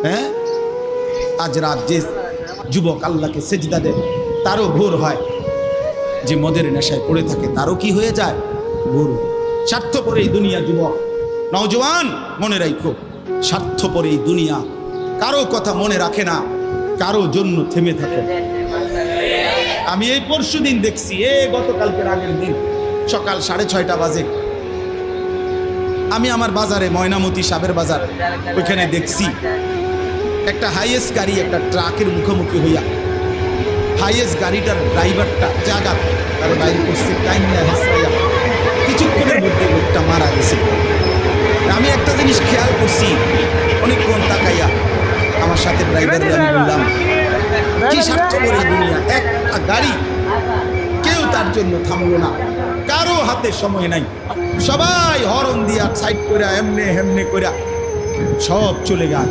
হ্যাঁ, আজ রাত যে যুবক আল্লাহকে সেজদা দেয় তারও ভোর হয়, যে মদের নেশায় পড়ে থাকে তারও কি হয়ে যায়, ভোর। স্বার্থপর এই দুনিয়া যুবক, নওজওয়ান মনে রাখো, স্বার্থপর এই দুনিয়া, কারো কথা মনে রাখে না, কারো জন্য থেমে থাকে। আমি এই পরশু দিন দেখছি, গতকালকের আগের দিন সকাল 6:30 বাজে আমি আমার বাজারে, ময়নামতি সাবের বাজার, ওইখানে দেখছি একটা হাইয়েস্ট গাড়ি একটা ট্রাকের মুখোমুখি হইয়া, হাইয়েস্ট গাড়িটার ড্রাইভারটা জায়গা তার বাইরে করছে, কিছুক্ষণের মধ্যে লোকটা মারা গেছে। আমি একটা জিনিস খেয়াল করছি, অনেকক্ষণ তাকাইয়া আমার সাথে ড্রাইভারের আমি বললাম, কি স্বার্থপর এই দুনিয়া, একটা গাড়ি কেউ তার জন্য থামলো না, কারো হাতে সময় নাই, সবাই হরন দিয়া সাইড করে এমনে হেমনে করে সব চলে গেল।